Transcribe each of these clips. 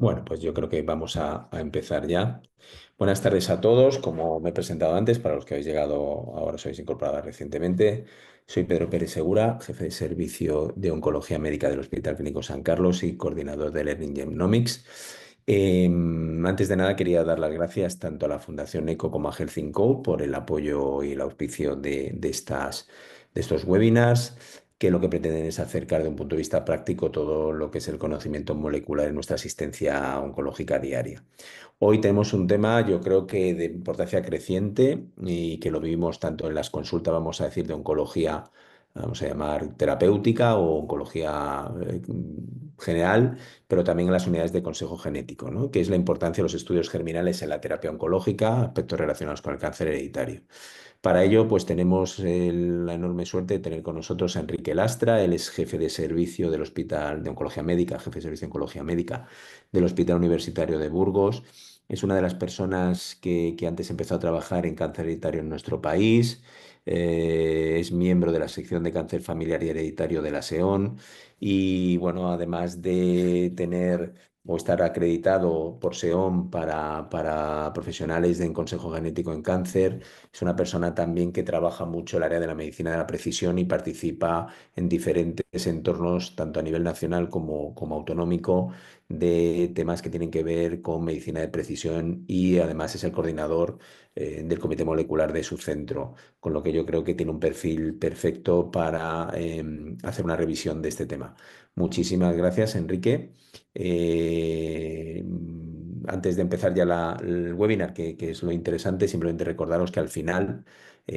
Bueno, pues yo creo que vamos a empezar ya. Buenas tardes a todos. Como me he presentado antes, para los que habéis llegado ahora, os habéis incorporado recientemente, soy Pedro Pérez Segura, jefe de servicio de Oncología Médica del Hospital Clínico San Carlos y coordinador de Learning Genomics. Antes de nada, quería dar las gracias tanto a la Fundación ECO como a Health Co por el apoyo y el auspicio de estos webinars que lo que pretenden es acercar de un punto de vista práctico todo lo que es el conocimiento molecular en nuestra asistencia oncológica diaria. Hoy tenemos un tema, yo creo que de importancia creciente y que lo vivimos tanto en las consultas, vamos a decir, de oncología, vamos a llamar terapéutica o oncología general, pero también en las unidades de consejo genético, ¿no? Que es la importancia de los estudios germinales en la terapia oncológica, aspectos relacionados con el cáncer hereditario. Para ello, pues tenemos la enorme suerte de tener con nosotros a Enrique Lastra. Él es jefe de servicio del Hospital de Oncología Médica, jefe de servicio de Oncología Médica del Hospital Universitario de Burgos. Es una de las personas que antes empezó a trabajar en cáncer hereditario en nuestro país. Es miembro de la sección de cáncer familiar y hereditario de la SEON. Y bueno, además de tener o estar acreditado por SEON para profesionales en consejo genético en cáncer, es una persona también que trabaja mucho el área de la medicina de la precisión y participa en diferentes entornos, tanto a nivel nacional como autonómico, de temas que tienen que ver con medicina de precisión y además es el coordinador del comité molecular de su centro, con lo que yo creo que tiene un perfil perfecto para hacer una revisión de este tema. Muchísimas gracias, Enrique. Eh, Antes de empezar ya el webinar, que es lo interesante, simplemente recordaros que al final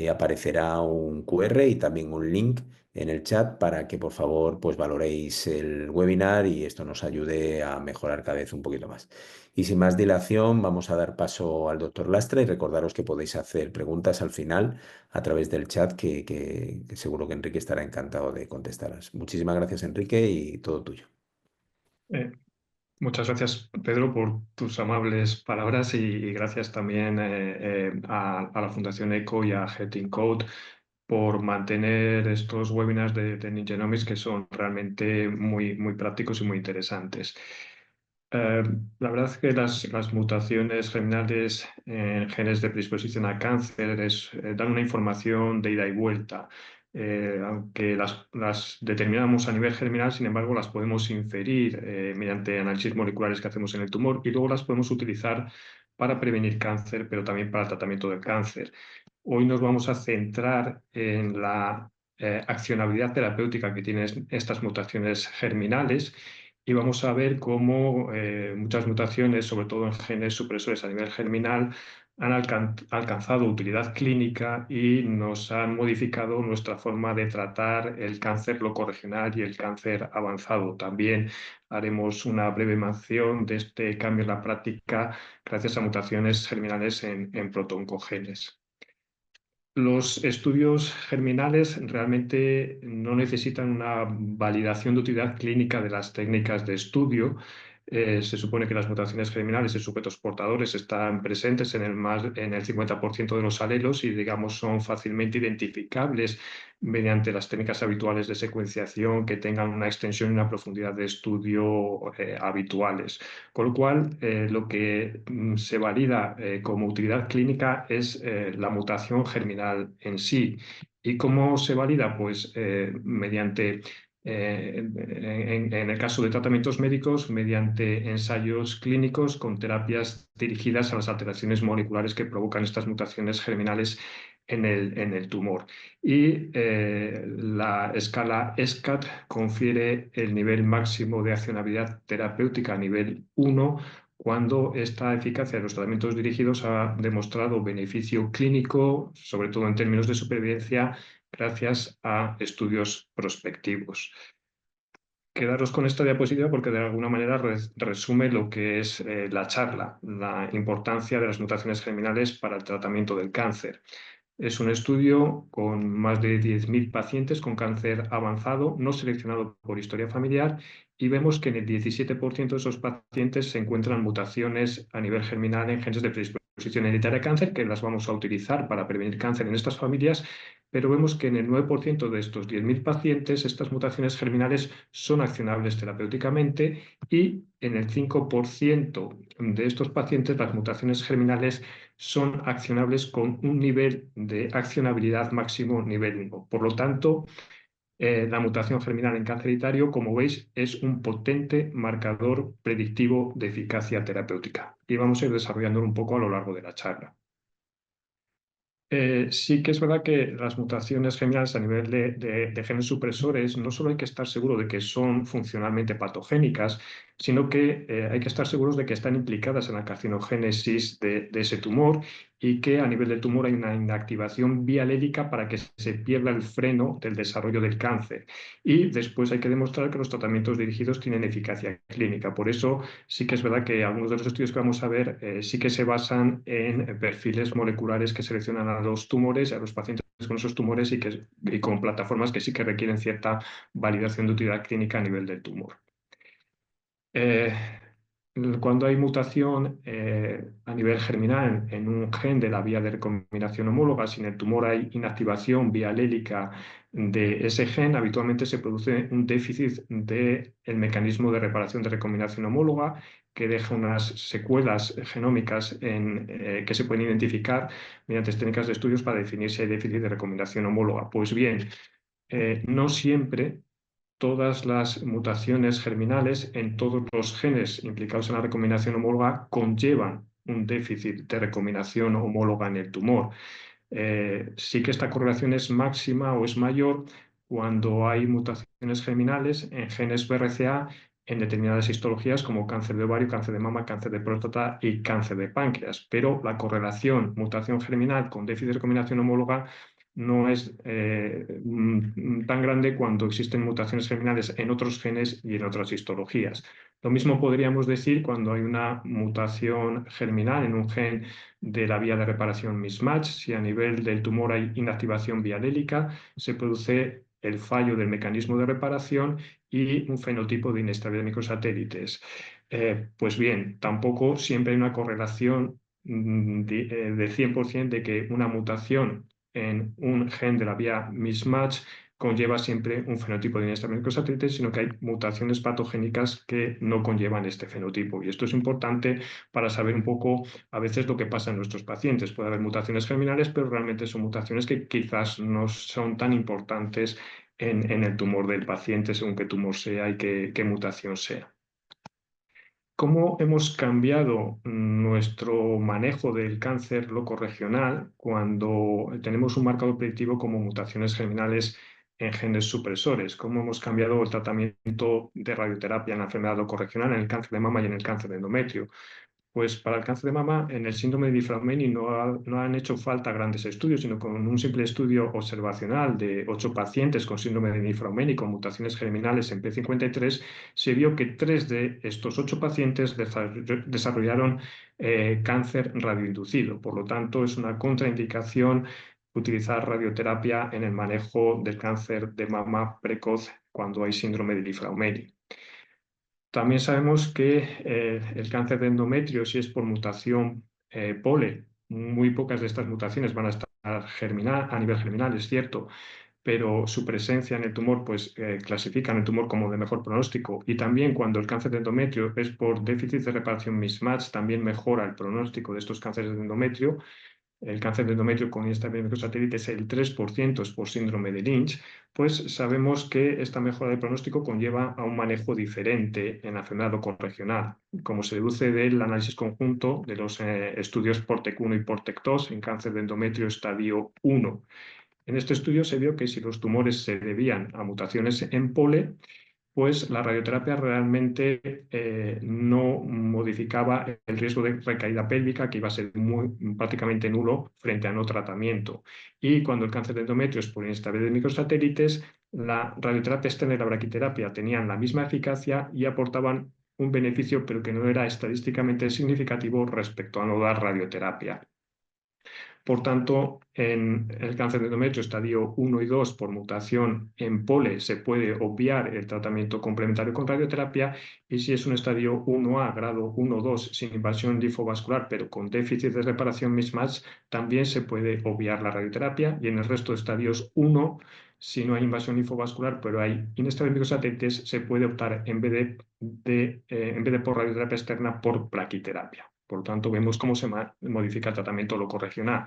aparecerá un QR y también un link en el chat para que por favor pues valoréis el webinar y esto nos ayude a mejorar cada vez un poquito más. Y sin más dilación, vamos a dar paso al doctor Lastra y recordaros que podéis hacer preguntas al final a través del chat que seguro que Enrique estará encantado de contestarlas. Muchísimas gracias, Enrique, y todo tuyo. Eh, Muchas gracias, Pedro, por tus amables palabras y gracias también a la Fundación ECO y a Getting Code por mantener estos webinars de Ningenomics que son realmente muy prácticos y muy interesantes. Eh, la verdad es que las mutaciones germinales en genes de predisposición a cáncer dan una información de ida y vuelta. Aunque las determinamos a nivel germinal, sin embargo, las podemos inferir mediante análisis moleculares que hacemos en el tumor y luego las podemos utilizar para prevenir cáncer, pero también para el tratamiento del cáncer. Hoy nos vamos a centrar en la accionabilidad terapéutica que tienen estas mutaciones germinales y vamos a ver cómo muchas mutaciones, sobre todo en genes supresores a nivel germinal, han alcanzado utilidad clínica y nos han modificado nuestra forma de tratar el cáncer locorregional y el cáncer avanzado. También haremos una breve mención de este cambio en la práctica gracias a mutaciones germinales en protooncogenes. Los estudios germinales realmente no necesitan una validación de utilidad clínica de las técnicas de estudio. Se supone que las mutaciones germinales en sujetos portadores están presentes en el 50% de los alelos y, digamos, son fácilmente identificables mediante las técnicas habituales de secuenciación que tengan una extensión y una profundidad de estudio habituales. Con lo cual, lo que se valida como utilidad clínica es la mutación germinal en sí. ¿Y cómo se valida? Pues mediante, en el caso de tratamientos médicos, mediante ensayos clínicos con terapias dirigidas a las alteraciones moleculares que provocan estas mutaciones germinales en el tumor. Y la escala ESCAT confiere el nivel máximo de accionabilidad terapéutica a nivel 1 cuando esta eficacia de los tratamientos dirigidos ha demostrado beneficio clínico, sobre todo en términos de supervivencia, gracias a estudios prospectivos. Quedaros con esta diapositiva porque de alguna manera resume lo que es la charla, la importancia de las mutaciones germinales para el tratamiento del cáncer. Es un estudio con más de 10.000 pacientes con cáncer avanzado, no seleccionado por historia familiar, y vemos que en el 17% de esos pacientes se encuentran mutaciones a nivel germinal en genes de predisposición hereditaria a cáncer, que las vamos a utilizar para prevenir cáncer en estas familias, pero vemos que en el 9% de estos 10.000 pacientes estas mutaciones germinales son accionables terapéuticamente y en el 5% de estos pacientes las mutaciones germinales son accionables con un nivel de accionabilidad máximo nivel 1. Por lo tanto, la mutación germinal en cáncer hereditario, como veis, es un potente marcador predictivo de eficacia terapéutica. Y vamos a ir desarrollándolo un poco a lo largo de la charla. Sí que es verdad que las mutaciones germinales a nivel de genes supresores no solo hay que estar seguro de que son funcionalmente patogénicas, sino que hay que estar seguros de que están implicadas en la carcinogénesis de ese tumor y que a nivel del tumor hay una inactivación bialélica para que se pierda el freno del desarrollo del cáncer. Y después hay que demostrar que los tratamientos dirigidos tienen eficacia clínica. Por eso sí que es verdad que algunos de los estudios que vamos a ver sí que se basan en perfiles moleculares que seleccionan a los tumores, a los pacientes con esos tumores y con plataformas que sí que requieren cierta validación de utilidad clínica a nivel del tumor. Eh, Cuando hay mutación a nivel germinal en un gen de la vía de recombinación homóloga, si en el tumor hay inactivación bialélica de ese gen, habitualmente se produce un déficit del mecanismo de reparación de recombinación homóloga que deja unas secuelas genómicas que se pueden identificar mediante técnicas de estudios para definir si hay déficit de recombinación homóloga. Pues bien, no siempre todas las mutaciones germinales en todos los genes implicados en la recombinación homóloga conllevan un déficit de recombinación homóloga en el tumor. Sí que esta correlación es máxima o es mayor cuando hay mutaciones germinales en genes BRCA en determinadas histologías como cáncer de ovario, cáncer de mama, cáncer de próstata y cáncer de páncreas. Pero la correlación mutación germinal con déficit de recombinación homóloga no es tan grande cuando existen mutaciones germinales en otros genes y en otras histologías. Lo mismo podríamos decir cuando hay una mutación germinal en un gen de la vía de reparación mismatch. Si a nivel del tumor hay inactivación bialélica, se produce el fallo del mecanismo de reparación y un fenotipo de inestabilidad de microsatélites. Pues bien, tampoco siempre hay una correlación de 100% de que una mutación en un gen de la vía mismatch conlleva siempre un fenotipo de inestabilidad de microsatélites, sino que hay mutaciones patogénicas que no conllevan este fenotipo. Y esto es importante para saber un poco a veces lo que pasa en nuestros pacientes. Puede haber mutaciones germinales, pero realmente son mutaciones que quizás no son tan importantes en el tumor del paciente, según qué tumor sea y qué mutación sea. ¿Cómo hemos cambiado nuestro manejo del cáncer locorregional cuando tenemos un marcador predictivo como mutaciones germinales en genes supresores? ¿Cómo hemos cambiado el tratamiento de radioterapia en la enfermedad locorregional, en el cáncer de mama y en el cáncer de endometrio? Pues para el cáncer de mama, en el síndrome de Di-Fraumeni no han hecho falta grandes estudios, sino con un simple estudio observacional de 8 pacientes con síndrome de Di-Fraumeni con mutaciones germinales en P53, se vio que 3 de estos 8 pacientes desarrollaron cáncer radioinducido. Por lo tanto, es una contraindicación utilizar radioterapia en el manejo del cáncer de mama precoz cuando hay síndrome de Di-Fraumeni. También sabemos que el cáncer de endometrio, si es por mutación POLE, muy pocas de estas mutaciones van a estar a nivel germinal, es cierto, pero su presencia en el tumor pues clasifican el tumor como de mejor pronóstico. Y también cuando el cáncer de endometrio es por déficit de reparación mismatch, también mejora el pronóstico de estos cánceres de endometrio. El cáncer de endometrio con inestabilidad microsatélite es el 3% es por síndrome de Lynch, pues sabemos que esta mejora de pronóstico conlleva a un manejo diferente en la enfermedad locorregional, como se deduce del análisis conjunto de los estudios PORTEC-1 y PORTEC-2 en cáncer de endometrio estadio 1. En este estudio se vio que si los tumores se debían a mutaciones en POLE, pues la radioterapia realmente no modificaba el riesgo de recaída pélvica, que iba a ser prácticamente nulo frente a no tratamiento. Y cuando el cáncer de endometrio es por inestabilidad de microsatélites, la radioterapia externa y la braquiterapia tenían la misma eficacia y aportaban un beneficio, pero que no era estadísticamente significativo respecto a no dar radioterapia. Por tanto, en el cáncer de endometrio estadio 1 y 2 por mutación en POLE se puede obviar el tratamiento complementario con radioterapia, y si es un estadio 1A, grado 1-2, sin invasión linfovascular, pero con déficit de reparación mismatch, también se puede obviar la radioterapia, y en el resto de estadios 1, si no hay invasión linfovascular, pero hay inestabilidad microsatelites, se puede optar en vez de por radioterapia externa, por plaquiterapia. Por lo tanto, vemos cómo se modifica el tratamiento locorregional.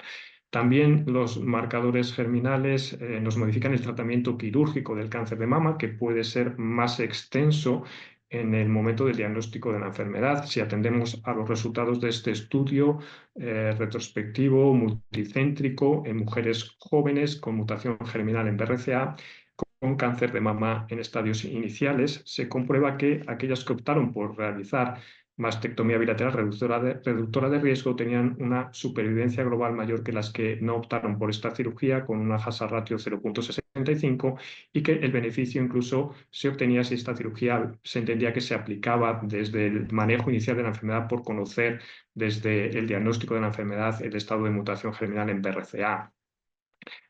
También los marcadores germinales nos modifican el tratamiento quirúrgico del cáncer de mama, que puede ser más extenso en el momento del diagnóstico de la enfermedad. Si atendemos a los resultados de este estudio retrospectivo, multicéntrico, en mujeres jóvenes con mutación germinal en BRCA, con cáncer de mama en estadios iniciales, se comprueba que aquellas que optaron por realizar mastectomía bilateral reductora de riesgo tenían una supervivencia global mayor que las que no optaron por esta cirugía, con una hazard ratio 0,65, y que el beneficio incluso se obtenía si esta cirugía se entendía que se aplicaba desde el manejo inicial de la enfermedad, por conocer desde el diagnóstico de la enfermedad el estado de mutación germinal en BRCA.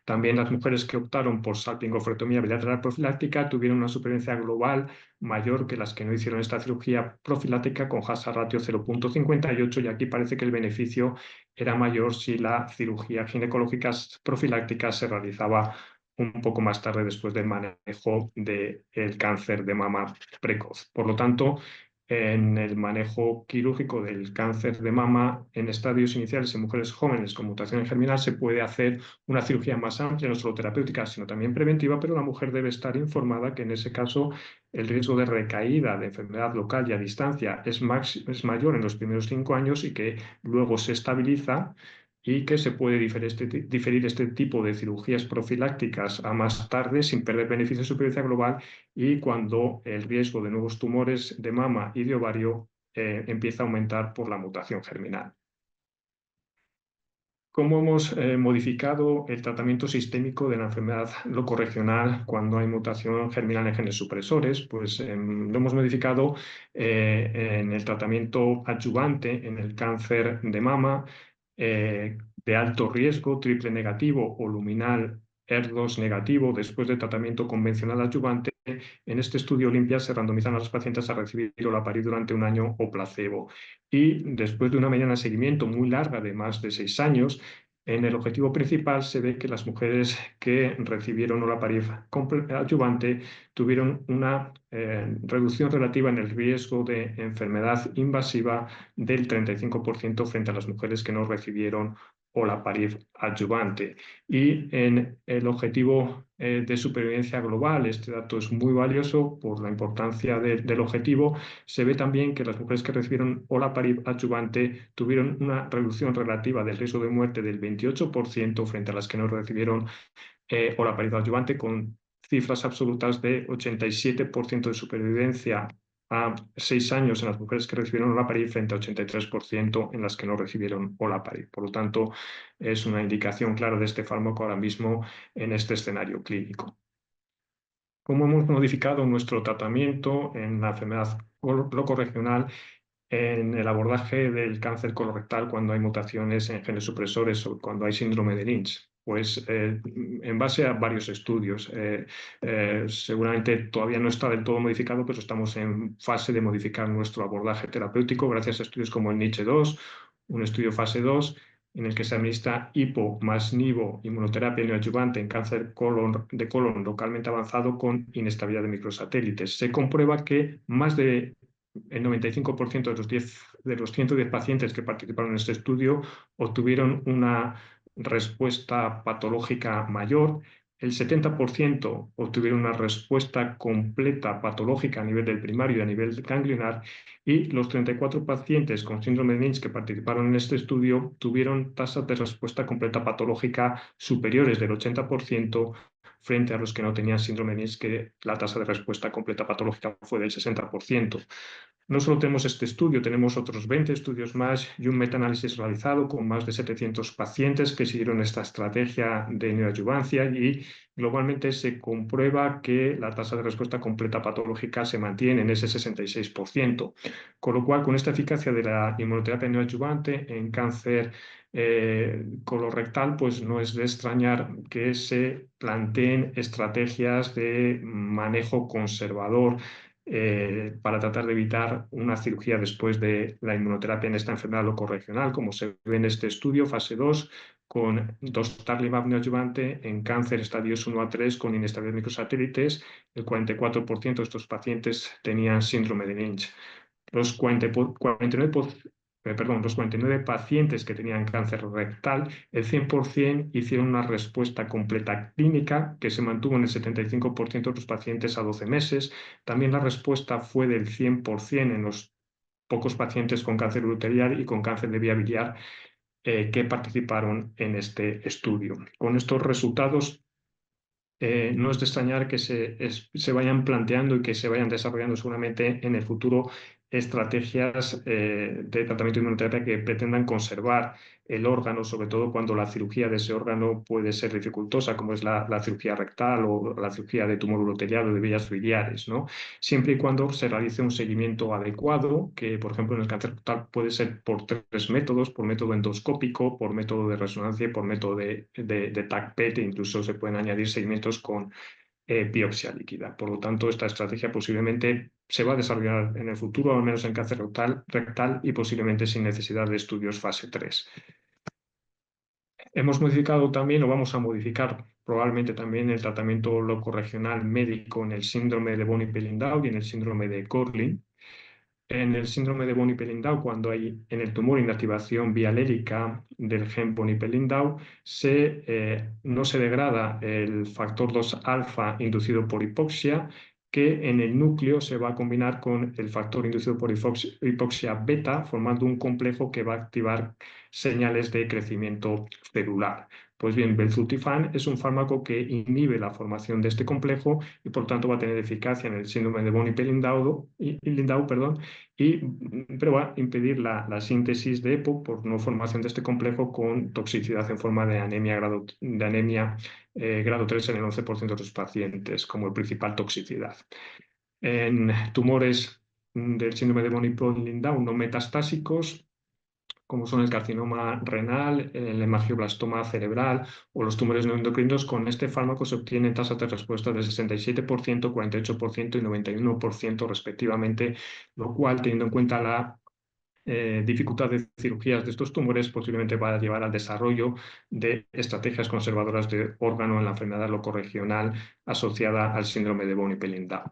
También las mujeres que optaron por salpingofrectomía bilateral profiláctica tuvieron una supervivencia global mayor que las que no hicieron esta cirugía profiláctica, con hazard ratio 0,58, y aquí parece que el beneficio era mayor si la cirugía ginecológica profiláctica se realizaba un poco más tarde, después del manejo del cáncer de mama precoz. Por lo tanto, en el manejo quirúrgico del cáncer de mama en estadios iniciales en mujeres jóvenes con mutación germinal se puede hacer una cirugía más amplia, no solo terapéutica, sino también preventiva, pero la mujer debe estar informada que en ese caso el riesgo de recaída de enfermedad local y a distancia es mayor en los primeros 5 años, y que luego se estabiliza, y que se puede diferir este tipo de cirugías profilácticas a más tarde sin perder beneficio de supervivencia global, y cuando el riesgo de nuevos tumores de mama y de ovario empieza a aumentar por la mutación germinal. ¿Cómo hemos modificado el tratamiento sistémico de la enfermedad locorregional cuando hay mutación germinal en genes supresores? Pues lo hemos modificado en el tratamiento adyuvante en el cáncer de mama de alto riesgo, triple negativo o luminal ER2 negativo, después de tratamiento convencional adyuvante. En este estudio Olimpia se randomizan a los pacientes a recibir olaparib durante 1 año o placebo. Y después de una mediana de seguimiento muy larga de más de 6 años, en el objetivo principal se ve que las mujeres que recibieron olaparib adyuvante tuvieron una reducción relativa en el riesgo de enfermedad invasiva del 35% frente a las mujeres que no recibieron olaparib adyuvante. Y en el objetivo de supervivencia global, este dato es muy valioso por la importancia del objetivo. Se ve también que las mujeres que recibieron olaparib adyuvante tuvieron una reducción relativa del riesgo de muerte del 28% frente a las que no recibieron olaparib adyuvante, con cifras absolutas de 87% de supervivencia a 6 años en las mujeres que recibieron olaparib frente a 83% en las que no recibieron olaparib. Por lo tanto, es una indicación clara de este fármaco ahora mismo en este escenario clínico. ¿Cómo hemos modificado nuestro tratamiento en la enfermedad locorregional en el abordaje del cáncer colorectal cuando hay mutaciones en genes supresores o cuando hay síndrome de Lynch? Pues en base a varios estudios. Seguramente todavía no está del todo modificado, pero estamos en fase de modificar nuestro abordaje terapéutico gracias a estudios como el NICHE-2, un estudio fase 2 en el que se administra hipo más nivo inmunoterapia neoadyuvante en cáncer de colon localmente avanzado con inestabilidad de microsatélites. Se comprueba que más de el 95% de los 110 pacientes que participaron en este estudio obtuvieron una respuesta patológica mayor. El 70% obtuvieron una respuesta completa patológica a nivel del primario y a nivel ganglionar, y los 34 pacientes con síndrome de Lynch que participaron en este estudio tuvieron tasas de respuesta completa patológica superiores del 80%, frente a los que no tenían síndrome de Lynch, que la tasa de respuesta completa patológica fue del 60%. No solo tenemos este estudio, tenemos otros 20 estudios más y un metaanálisis realizado con más de 700 pacientes que siguieron esta estrategia de neoadyuvancia y globalmente se comprueba que la tasa de respuesta completa patológica se mantiene en ese 66%, con lo cual con esta eficacia de la inmunoterapia neoadyuvante en cáncer colorectal, pues no es de extrañar que se planteen estrategias de manejo conservador para tratar de evitar una cirugía después de la inmunoterapia en esta enfermedad locorregional, como se ve en este estudio, fase 2, con dostarlimab neoadyuvante en cáncer estadios 1 a 3 con inestabilidad microsatélites. El 44% de estos pacientes tenían síndrome de Lynch. Los 49, los 49 pacientes que tenían cáncer rectal, el 100% hicieron una respuesta completa clínica que se mantuvo en el 75% de los pacientes a 12 meses. También la respuesta fue del 100% en los pocos pacientes con cáncer uroterial y con cáncer de vía biliar que participaron en este estudio. Con estos resultados, no es de extrañar que se vayan planteando y que se vayan desarrollando seguramente en el futuro estrategias de tratamiento de inmunoterapia que pretendan conservar el órgano, sobre todo cuando la cirugía de ese órgano puede ser dificultosa, como es la cirugía rectal o la cirugía de tumor uroterial o de vías biliares, ¿no? Siempre y cuando se realice un seguimiento adecuado, que por ejemplo en el cáncer rectal puede ser por tres métodos: por método endoscópico, por método de resonancia y por método de TAC-PET, e incluso se pueden añadir seguimientos con biopsia líquida. Por lo tanto, esta estrategia posiblemente se va a desarrollar en el futuro, al menos en cáncer rectal y posiblemente sin necesidad de estudios fase 3. Hemos modificado también, o vamos a modificar probablemente también, el tratamiento locorregional médico en el síndrome de Boni-Pellindau y en el síndrome de Gorlin. En el síndrome de Boni-Pellindau, cuando hay en el tumor inactivación bialérica del gen Boni-Pellindau, no se degrada el factor 2 alfa inducido por hipoxia, que en el núcleo se va a combinar con el factor inducido por hipoxia beta, formando un complejo que va a activar señales de crecimiento celular. Pues bien, belzutifan es un fármaco que inhibe la formación de este complejo y por tanto va a tener eficacia en el síndrome de Boni-Pellindau, pero va a impedir la síntesis de EPO por no formación de este complejo, con toxicidad en forma de anemia grado 3 en el 11% de los pacientes como principal toxicidad. En tumores del síndrome de Boni-Pellindau no metastásicos, como son el carcinoma renal, el hemangioblastoma cerebral o los tumores neuroendocrinos, con este fármaco se obtienen tasas de respuesta del 67%, 48% y 91% respectivamente, lo cual, teniendo en cuenta la dificultad de cirugías de estos tumores, posiblemente va a llevar al desarrollo de estrategias conservadoras de órgano en la enfermedad locorregional asociada al síndrome de Boni-Pellindau.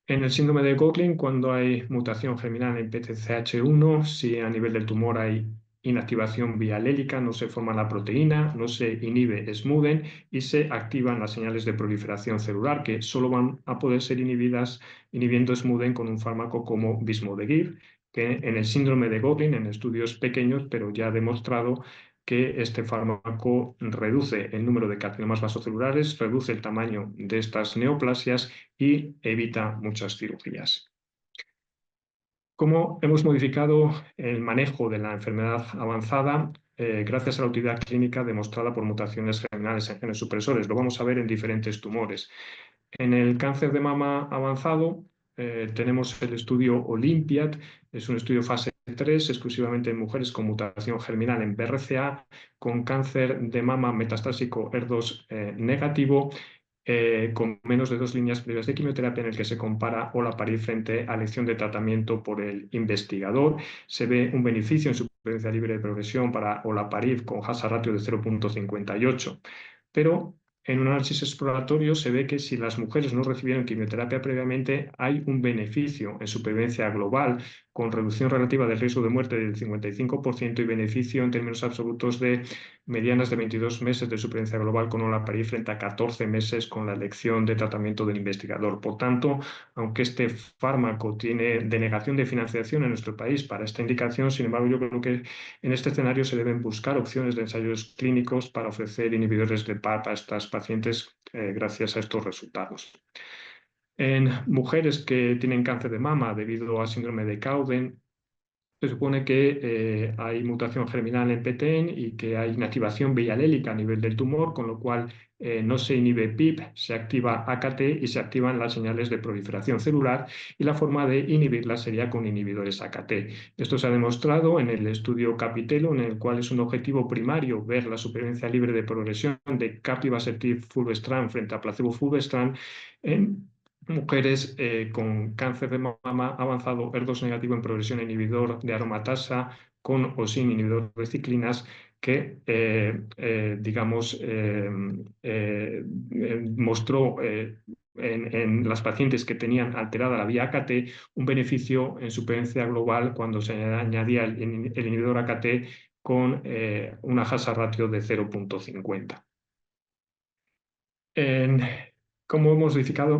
En el síndrome de Coughlin, cuando hay mutación germinal en PTCH1, si a nivel del tumor hay inactivación bialélica, no se forma la proteína, no se inhibe SMUDEN y se activan las señales de proliferación celular, que solo van a poder ser inhibidas inhibiendo SMUDEN con un fármaco como Vismodegib, que en el síndrome de Coughlin, en estudios pequeños, pero ya demostrado que este fármaco reduce el número de carcinomas vasocelulares, reduce el tamaño de estas neoplasias y evita muchas cirugías. ¿Cómo hemos modificado el manejo de la enfermedad avanzada? Gracias a la utilidad clínica demostrada por mutaciones germinales en genes supresores. Lo vamos a ver en diferentes tumores. En el cáncer de mama avanzado tenemos el estudio Olympiad, es un estudio fase 3 exclusivamente en mujeres con mutación germinal en BRCA, con cáncer de mama metastásico ER2 negativo, con menos de 2 líneas previas de quimioterapia, en el que se compara olaparib frente a elección de tratamiento por el investigador. Se ve un beneficio en supervivencia libre de progresión para olaparib con hazard ratio de 0,58. Pero en un análisis exploratorio se ve que si las mujeres no recibieron quimioterapia previamente, hay un beneficio en supervivencia global, con reducción relativa del riesgo de muerte del 55% y beneficio en términos absolutos de medianas de 22 meses de supervivencia global con olaparib frente a 14 meses con la elección de tratamiento del investigador. Por tanto, aunque este fármaco tiene denegación de financiación en nuestro país para esta indicación, sin embargo, yo creo que en este escenario se deben buscar opciones de ensayos clínicos para ofrecer inhibidores de PARP a estas pacientes gracias a estos resultados. En mujeres que tienen cáncer de mama debido a síndrome de Cowden, se supone que hay mutación germinal en PTEN y que hay inactivación bialélica a nivel del tumor, con lo cual no se inhibe PIP, se activa AKT y se activan las señales de proliferación celular, y la forma de inhibirlas sería con inhibidores AKT. Esto se ha demostrado en el estudio Capitelo, en el cual es un objetivo primario ver la supervivencia libre de progresión de capivasertib fulvestrant frente a placebo fulvestrant en mujeres con cáncer de mama avanzado, HER2 negativo en progresión inhibidor de aromatasa, con o sin inhibidor de ciclinas, que, digamos, mostró en las pacientes que tenían alterada la vía AKT un beneficio en supervivencia global cuando se añadía el inhibidor AKT con una hazard ratio de 0,50. En cómo hemos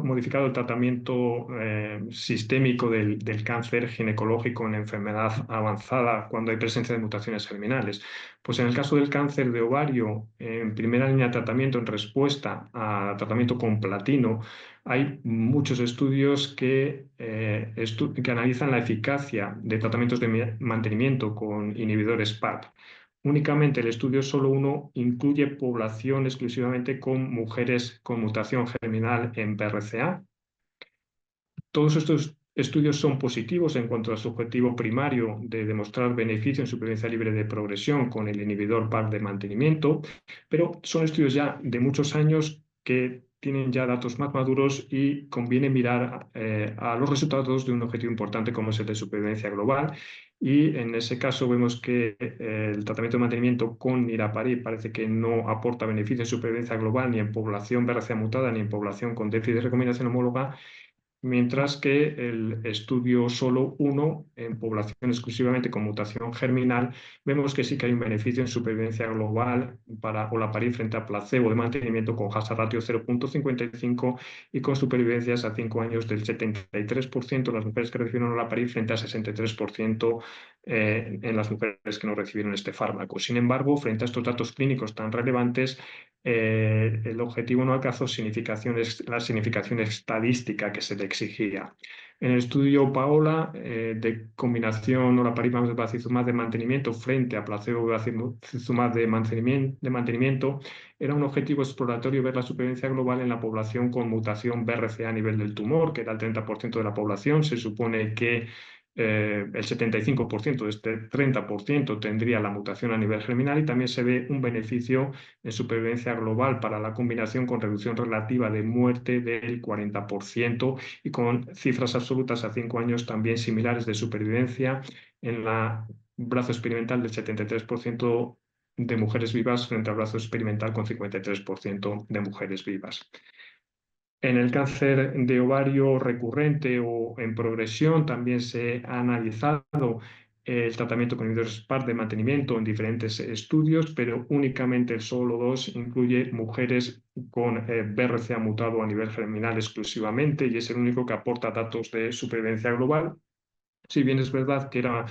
modificado el tratamiento sistémico del cáncer ginecológico en enfermedad avanzada cuando hay presencia de mutaciones germinales. Pues en el caso del cáncer de ovario, en primera línea de tratamiento en respuesta a tratamiento con platino, hay muchos estudios que analizan la eficacia de tratamientos de mantenimiento con inhibidores PARP. Únicamente el estudio solo uno incluye población exclusivamente con mujeres con mutación germinal en BRCA. Todos estos estudios son positivos en cuanto a su objetivo primario de demostrar beneficio en supervivencia libre de progresión con el inhibidor PARP de mantenimiento, pero son estudios ya de muchos años que tienen ya datos más maduros y conviene mirar a los resultados de un objetivo importante como es el de supervivencia global. Y en ese caso vemos que el tratamiento de mantenimiento con niraparib parece que no aporta beneficio en supervivencia global ni en población BRCA mutada ni en población con déficit de recombinación homóloga, mientras que el estudio solo uno en población exclusivamente con mutación germinal, vemos que sí que hay un beneficio en supervivencia global para olaparib frente a placebo de mantenimiento con hazard ratio 0,55 y con supervivencias a 5 años del 73% en las mujeres que recibieron olaparib frente a 63% en las mujeres que no recibieron este fármaco. Sin embargo, frente a estos datos clínicos tan relevantes, el objetivo no alcanzó la significación estadística que se le exigía. En el estudio Paola, de combinación olaparib-bevacizumab de mantenimiento frente a placebo-bevacizumab de mantenimiento, era un objetivo exploratorio ver la supervivencia global en la población con mutación BRCA a nivel del tumor, que era el 30% de la población. Se supone que el 75% de este 30% tendría la mutación a nivel germinal, y también se ve un beneficio en supervivencia global para la combinación con reducción relativa de muerte del 40% y con cifras absolutas a 5 años también similares de supervivencia en la brazo experimental del 73% de mujeres vivas frente al brazo experimental con 53% de mujeres vivas. En el cáncer de ovario recurrente o en progresión también se ha analizado el tratamiento con inhibidores PARP de mantenimiento en diferentes estudios, pero únicamente el solo 2 incluye mujeres con BRCA mutado a nivel germinal exclusivamente, y es el único que aporta datos de supervivencia global. Si bien es verdad que era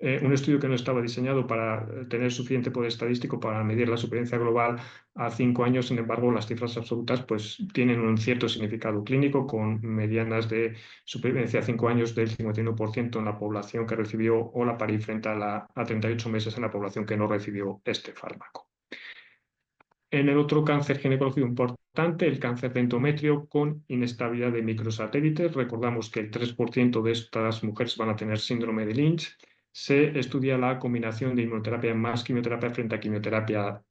un estudio que no estaba diseñado para tener suficiente poder estadístico para medir la supervivencia global a 5 años, sin embargo, las cifras absolutas pues, tienen un cierto significado clínico, con medianas de supervivencia a 5 años del 51% en la población que recibió olaparib frente a 38 meses en la población que no recibió este fármaco. En el otro cáncer ginecológico importante, el cáncer de endometrio con inestabilidad de microsatélites, recordamos que el 3% de estas mujeres van a tener síndrome de Lynch. Se estudia la combinación de inmunoterapia más quimioterapia frente a quimioterapia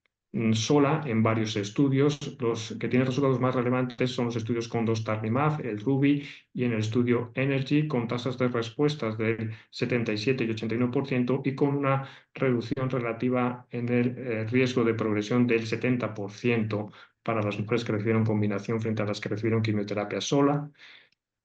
sola en varios estudios. Los que tienen resultados más relevantes son los estudios con dostarlimab, el RUBY, y en el estudio ENERGY con tasas de respuestas del 77 y 81% y con una reducción relativa en el riesgo de progresión del 70% para las mujeres que recibieron combinación frente a las que recibieron quimioterapia sola.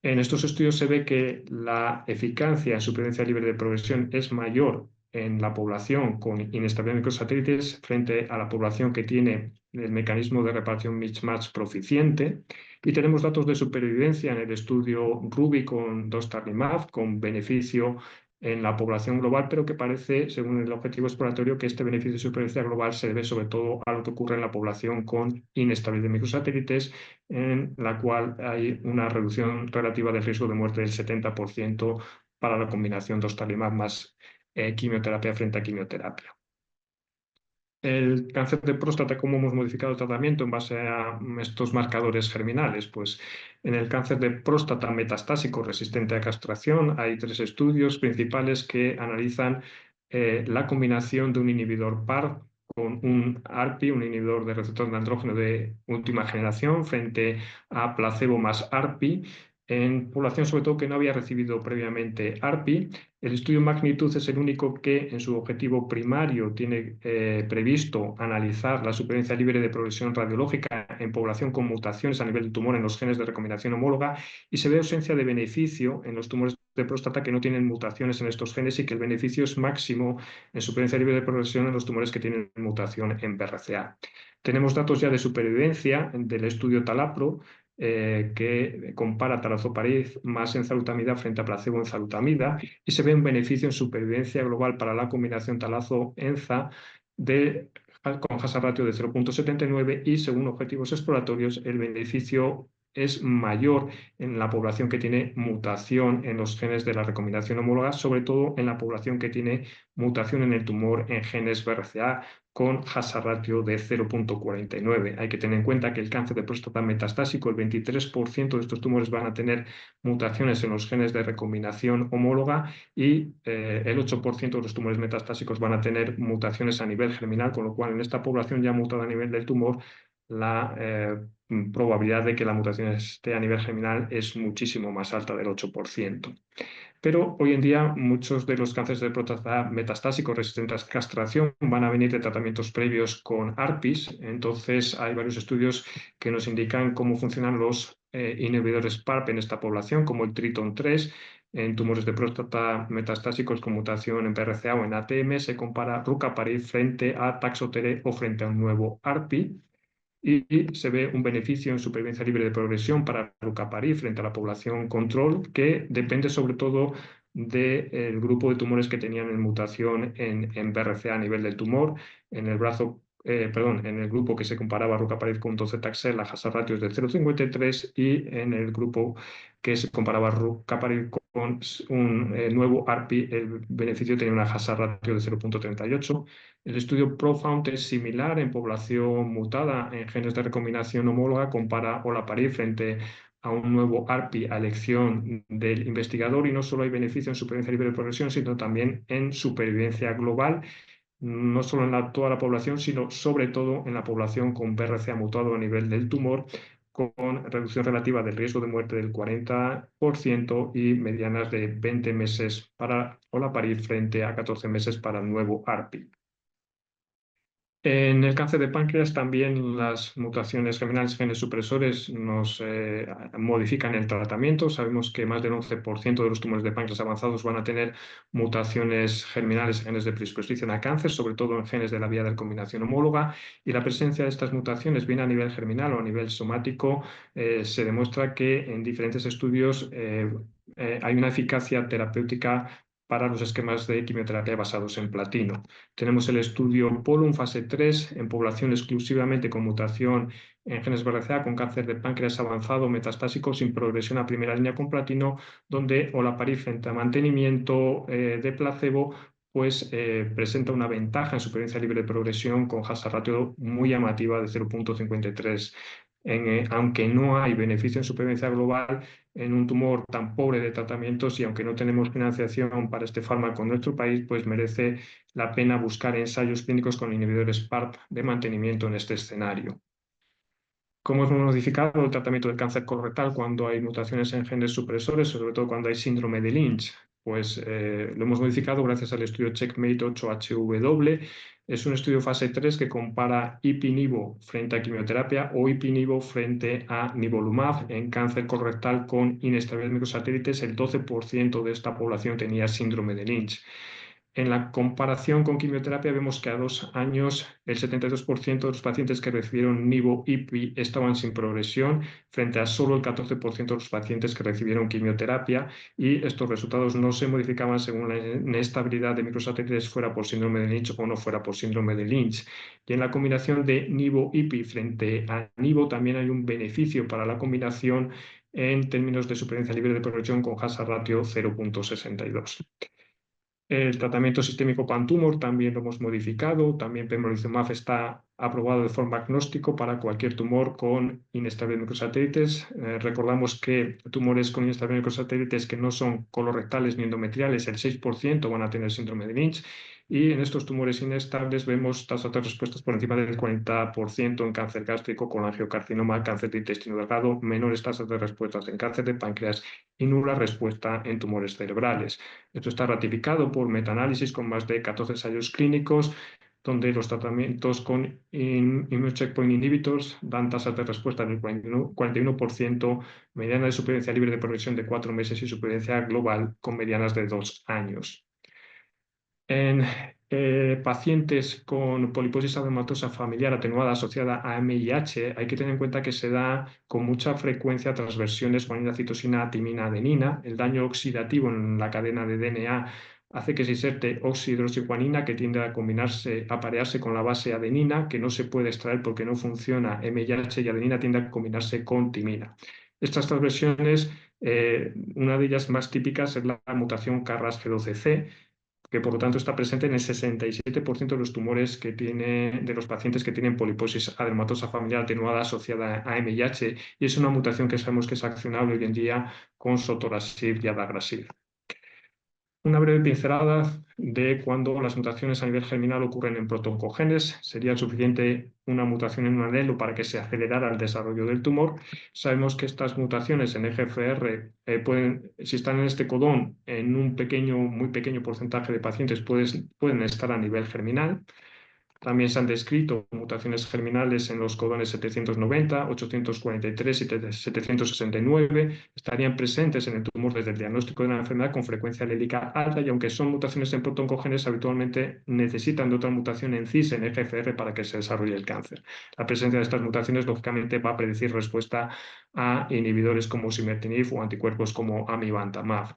En estos estudios se ve que la eficacia en supervivencia libre de progresión es mayor en la población con inestabilidad de microsatélites frente a la población que tiene el mecanismo de reparación mismatch proficiente. Y tenemos datos de supervivencia en el estudio RUBY con dostarlimab, con beneficio en la población global, pero que parece, según el objetivo exploratorio, que este beneficio de supervivencia global se debe sobre todo a lo que ocurre en la población con inestabilidad de microsatélites, en la cual hay una reducción relativa del riesgo de muerte del 70% para la combinación dostarlimab más quimioterapia frente a quimioterapia. El cáncer de próstata, ¿cómo hemos modificado el tratamiento en base a estos marcadores germinales? Pues en el cáncer de próstata metastásico resistente a castración hay 3 estudios principales que analizan la combinación de un inhibidor PARP con un ARPI, un inhibidor de receptor de andrógeno de última generación, frente a placebo más ARPI, en población sobre todo que no había recibido previamente ARPI. El estudio Magnitude es el único que en su objetivo primario tiene previsto analizar la supervivencia libre de progresión radiológica en población con mutaciones a nivel del tumor en los genes de recombinación homóloga, y se ve ausencia de beneficio en los tumores de próstata que no tienen mutaciones en estos genes, y que el beneficio es máximo en supervivencia libre de progresión en los tumores que tienen mutación en BRCA. Tenemos datos ya de supervivencia del estudio TALAPRO, que compara talazoparib más enzalutamida frente a placebo enzalutamida, y se ve un beneficio en supervivencia global para la combinación talazo-enza con hazard ratio de 0,79, y según objetivos exploratorios el beneficio es mayor en la población que tiene mutación en los genes de la recombinación homóloga, sobre todo en la población que tiene mutación en el tumor en genes BRCA con hazard ratio de 0,49. Hay que tener en cuenta que el cáncer de próstata metastásico, el 23% de estos tumores van a tener mutaciones en los genes de recombinación homóloga, y el 8% de los tumores metastásicos van a tener mutaciones a nivel germinal, con lo cual en esta población ya mutada a nivel del tumor, la probabilidad de que la mutación esté a nivel germinal es muchísimo más alta, del 8%. Pero hoy en día muchos de los cánceres de próstata metastásicos resistentes a castración van a venir de tratamientos previos con ARPIs. Entonces hay varios estudios que nos indican cómo funcionan los inhibidores PARP en esta población, como el Triton 3. En tumores de próstata metastásicos con mutación en BRCA o en ATM se compara rucaparib frente a Taxotere o frente a un nuevo ARPI, y se ve un beneficio en supervivencia libre de progresión para rucaparib frente a la población control, que depende sobre todo del grupo de tumores que tenían mutación en BRCA a nivel del tumor. En el en el grupo que se comparaba rucaparib con docetaxel, la hazard ratio es de 0,53, y en el grupo que se comparaba rucaparib con un nuevo ARPI, el beneficio tenía una hazard ratio de 0,38. El estudio ProFound es similar en población mutada en genes de recombinación homóloga, compara olaparib frente a un nuevo ARPI a elección del investigador, y no solo hay beneficio en supervivencia libre de progresión, sino también en supervivencia global, no solo en toda la población, sino sobre todo en la población con BRCA mutado a nivel del tumor, con reducción relativa del riesgo de muerte del 40% y medianas de 20 meses para olaparib frente a 14 meses para el nuevo ARPI. En el cáncer de páncreas también las mutaciones germinales, genes supresores, nos modifican el tratamiento. Sabemos que más del 11% de los tumores de páncreas avanzados van a tener mutaciones germinales, genes de predisposición a cáncer, sobre todo en genes de la vía de combinación homóloga, y la presencia de estas mutaciones, bien a nivel germinal o a nivel somático, se demuestra que en diferentes estudios hay una eficacia terapéutica para los esquemas de quimioterapia basados en platino. Tenemos el estudio POLUM fase 3 en población exclusivamente con mutación en genes BRCA con cáncer de páncreas avanzado metastásico sin progresión a primera línea con platino, donde olaparib frente a mantenimiento de placebo pues presenta una ventaja en supervivencia libre de progresión con hazard ratio muy llamativa de 0,53. Aunque no hay beneficio en supervivencia global en un tumor tan pobre de tratamientos, y aunque no tenemos financiación para este fármaco en nuestro país, pues merece la pena buscar ensayos clínicos con inhibidores PARP de mantenimiento en este escenario. ¿Cómo hemos modificado el tratamiento del cáncer colorectal cuando hay mutaciones en genes supresores, sobre todo cuando hay síndrome de Lynch? Pues lo hemos modificado gracias al estudio CheckMate 8HW. Es un estudio fase 3 que compara ipi-nivo frente a quimioterapia o ipi-nivo frente a nivolumab en cáncer colorectal con inestabilidad de microsatélites. El 12% de esta población tenía síndrome de Lynch. En la comparación con quimioterapia vemos que a 2 años el 72% de los pacientes que recibieron nivo-IPI estaban sin progresión, frente a solo el 14% de los pacientes que recibieron quimioterapia, y estos resultados no se modificaban según la inestabilidad de microsatélites, fuera por síndrome de Lynch o no fuera por síndrome de Lynch. Y en la combinación de nivo-IPI frente a nivo también hay un beneficio para la combinación en términos de supervivencia libre de progresión con hazard ratio 0,62. El tratamiento sistémico pan-tumor también lo hemos modificado. También pembrolizumab está aprobado de forma agnóstico para cualquier tumor con inestabilidad de microsatélites. Recordamos que tumores con inestabilidad de microsatélites que no son colorectales ni endometriales, el 6% van a tener síndrome de Lynch. Y en estos tumores inestables vemos tasas de respuestas por encima del 40% en cáncer gástrico, colangiocarcinoma, cáncer de intestino delgado, menores tasas de respuestas en cáncer de páncreas y nula respuesta en tumores cerebrales. Esto está ratificado por metaanálisis con más de 14 ensayos clínicos, donde los tratamientos con immune checkpoint inhibitors dan tasas de respuesta del 41%, mediana de supervivencia libre de progresión de 4 meses y supervivencia global con medianas de 2 años. En pacientes con poliposis adenomatosa familiar atenuada asociada a MIH, hay que tener en cuenta que se da con mucha frecuencia transversiones guanina-citosina, timina, adenina. El daño oxidativo en la cadena de DNA hace que se inserte oxidroxiguanina, que tiende a combinarse, a parearse con la base adenina, que no se puede extraer porque no funciona MIH, y adenina tiende a combinarse con timina. Estas transversiones, una de ellas más típicas es la mutación KRAS G12C, que por lo tanto está presente en el 67% de los tumores de los pacientes que tienen poliposis adenomatosa familiar atenuada asociada a MIH, y es una mutación que sabemos que es accionable hoy en día con sotorasib y adagrasib. Una breve pincelada de cuando las mutaciones a nivel germinal ocurren en protoncogenes. Sería suficiente una mutación en un alelo para que se acelerara el desarrollo del tumor. Sabemos que estas mutaciones en EGFR si están en este codón, en un muy pequeño porcentaje de pacientes pueden estar a nivel germinal. También se han descrito mutaciones germinales en los codones 790, 843 y 769. Estarían presentes en el tumor desde el diagnóstico de la enfermedad con frecuencia alélica alta, y aunque son mutaciones en protoncogenes, habitualmente necesitan de otra mutación en CIS, en EGFR, para que se desarrolle el cáncer. La presencia de estas mutaciones, lógicamente, va a predecir respuesta a inhibidores como osimertinib o anticuerpos como amivantamab.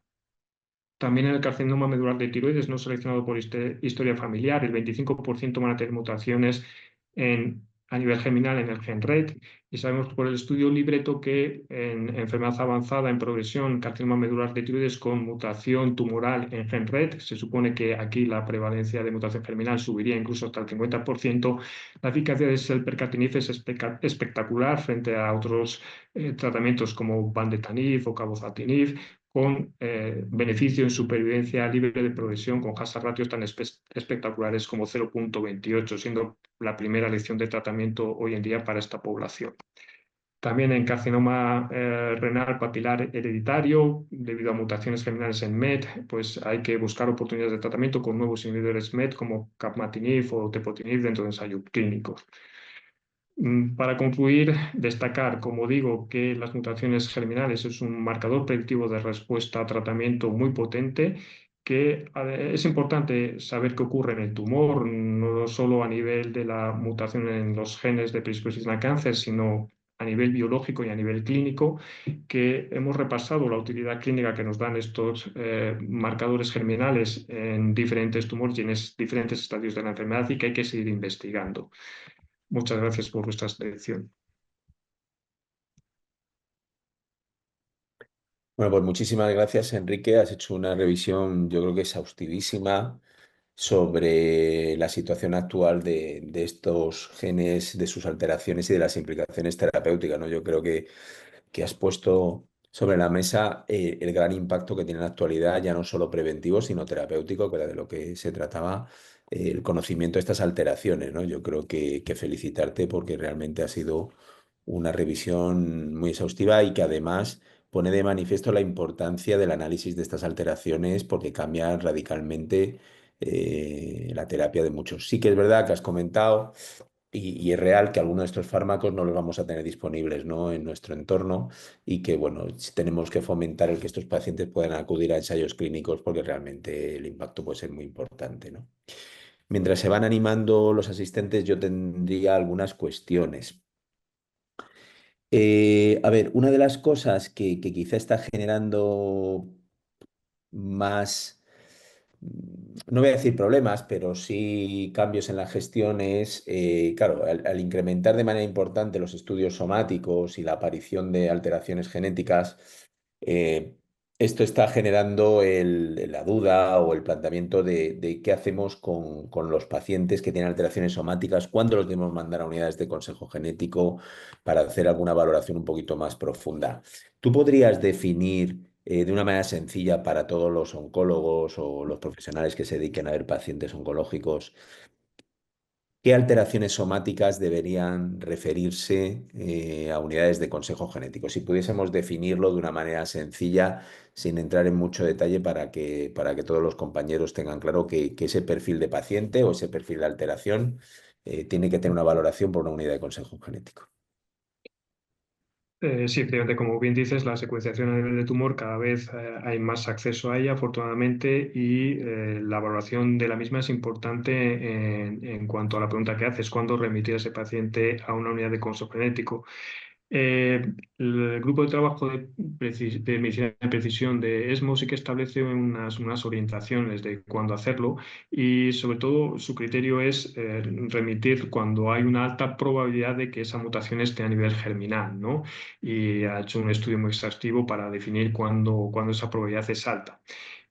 También en el carcinoma medular de tiroides no seleccionado por historia familiar, el 25% van a tener mutaciones a nivel germinal en el gen RET, y sabemos por el estudio Libreto que en enfermedad avanzada en progresión, carcinoma medular de tiroides con mutación tumoral en gen RET, se supone que aquí la prevalencia de mutación germinal subiría incluso hasta el 50%. La eficacia de selpercatinib es espectacular frente a otros tratamientos como vandetanib o cabozantinib, con beneficio en supervivencia libre de progresión con hazard ratios tan espectaculares como 0,28, siendo la primera elección de tratamiento hoy en día para esta población. También en carcinoma renal papilar hereditario, debido a mutaciones germinales en MET, pues hay que buscar oportunidades de tratamiento con nuevos inhibidores MET como capmatinib o tepotinib dentro de ensayos clínicos. Para concluir, destacar, como digo, que las mutaciones germinales es un marcador predictivo de respuesta a tratamiento muy potente, que es importante saber qué ocurre en el tumor, no solo a nivel de la mutación en los genes de predisposición al cáncer, sino a nivel biológico y a nivel clínico, que hemos repasado la utilidad clínica que nos dan estos marcadores germinales en diferentes tumores y en diferentes estadios de la enfermedad, y que hay que seguir investigando. Muchas gracias por vuestra atención. Bueno, pues muchísimas gracias, Enrique. Has hecho una revisión, yo creo que exhaustivísima, sobre la situación actual de estos genes, de sus alteraciones y de las implicaciones terapéuticas, ¿no? Yo creo que has puesto sobre la mesa el gran impacto que tiene en la actualidad, ya no solo preventivo, sino terapéutico, que era de lo que se trataba, el conocimiento de estas alteraciones, ¿no? Yo creo que felicitarte porque realmente ha sido una revisión muy exhaustiva y que además pone de manifiesto la importancia del análisis de estas alteraciones porque cambia radicalmente la terapia de muchos. Sí que es verdad que has comentado y es real que algunos de estos fármacos no los vamos a tener disponibles, ¿no? En nuestro entorno y que, bueno, sí tenemos que fomentar el que estos pacientes puedan acudir a ensayos clínicos porque realmente el impacto puede ser muy importante, ¿no? Mientras se van animando los asistentes, yo tendría algunas cuestiones. A ver, una de las cosas que quizá está generando más, no voy a decir problemas, pero sí cambios en la gestión es, claro, al incrementar de manera importante los estudios somáticos y la aparición de alteraciones genéticas, eh, esto está generando la duda o el planteamiento de qué hacemos con los pacientes que tienen alteraciones somáticas, cuándo los debemos mandar a unidades de consejo genético para hacer alguna valoración un poquito más profunda. ¿Tú podrías definir de una manera sencilla para todos los oncólogos o los profesionales que se dediquen a ver pacientes oncológicos qué alteraciones somáticas deberían referirse a unidades de consejo genético? Si pudiésemos definirlo de una manera sencilla, sin entrar en mucho detalle para que todos los compañeros tengan claro que ese perfil de paciente o ese perfil de alteración tiene que tener una valoración por una unidad de consejo genético. Sí, efectivamente, como bien dices, la secuenciación a nivel de tumor cada vez hay más acceso a ella, afortunadamente, y la valoración de la misma es importante en cuanto a la pregunta que haces, ¿cuándo remitir a ese paciente a una unidad de control genético? Eh, el grupo de trabajo de medicina de precisión de ESMO sí que establece unas orientaciones de cuándo hacerlo y sobre todo su criterio es remitir cuando hay una alta probabilidad de que esa mutación esté a nivel germinal, ¿no? Y ha hecho un estudio muy exhaustivo para definir cuándo esa probabilidad es alta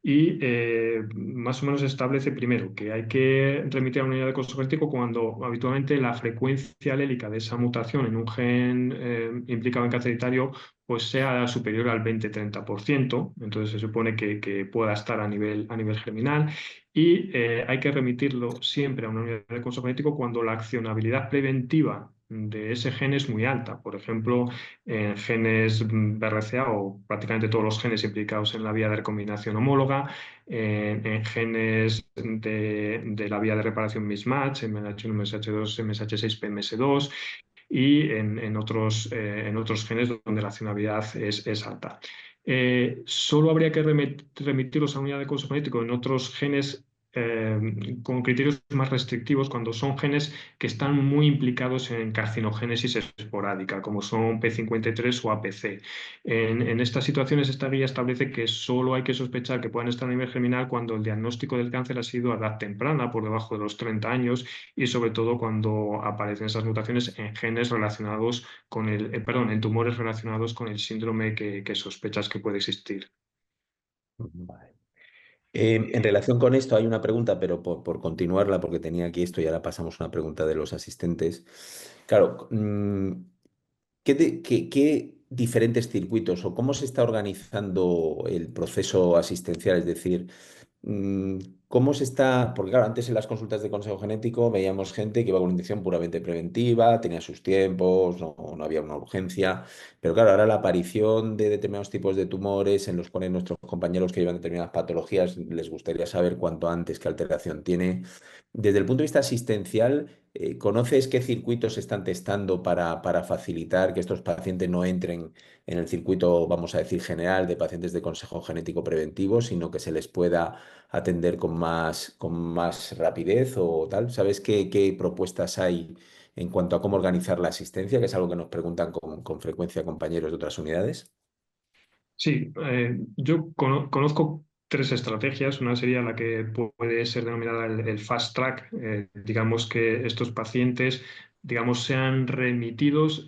y más o menos establece primero que hay que remitir a una unidad de costo crítico cuando habitualmente la frecuencia alélica de esa mutación en un gen implicado en cáncer hereditario pues sea superior al 20-30%, entonces se supone que pueda estar a nivel germinal y hay que remitirlo siempre a una unidad de costo genético cuando la accionabilidad preventiva de ese gen es muy alta. Por ejemplo, en genes BRCA o prácticamente todos los genes implicados en la vía de recombinación homóloga, en genes de la vía de reparación mismatch, MLH1, MSH2, MSH6, PMS2 y en otros genes donde la accionabilidad es alta. Solo habría que remitirlos a unidad de curso genético en otros genes con criterios más restrictivos cuando son genes que están muy implicados en carcinogénesis esporádica, como son P53 o APC. En estas situaciones, esta guía establece que solo hay que sospechar que puedan estar a nivel germinal cuando el diagnóstico del cáncer ha sido a edad temprana, por debajo de los 30 años, y sobre todo cuando aparecen esas mutaciones en genes relacionados con perdón, en tumores relacionados con el síndrome que sospechas que puede existir. Vale. En relación con esto hay una pregunta, pero por continuarla, porque tenía aquí esto y ahora pasamos a una pregunta de los asistentes. Claro, ¿qué diferentes circuitos o cómo se está organizando el proceso asistencial? Es decir, mm, ¿cómo se está? Porque claro, antes en las consultas de consejo genético veíamos gente que iba con una intención puramente preventiva, tenía sus tiempos, no había una urgencia. Pero claro, ahora la aparición de determinados tipos de tumores en los cuales nuestros compañeros que llevan determinadas patologías les gustaría saber cuánto antes qué alteración tiene. Desde el punto de vista asistencial, ¿conoces qué circuitos se están testando para facilitar que estos pacientes no entren en el circuito, vamos a decir, general de pacientes de consejo genético preventivo, sino que se les pueda atender con más rapidez o tal? ¿Sabes qué propuestas hay en cuanto a cómo organizar la asistencia, que es algo que nos preguntan con frecuencia compañeros de otras unidades? Sí, yo conozco tres estrategias. Una sería la que puede ser denominada el fast track. Digamos que estos pacientes, digamos, sean remitidos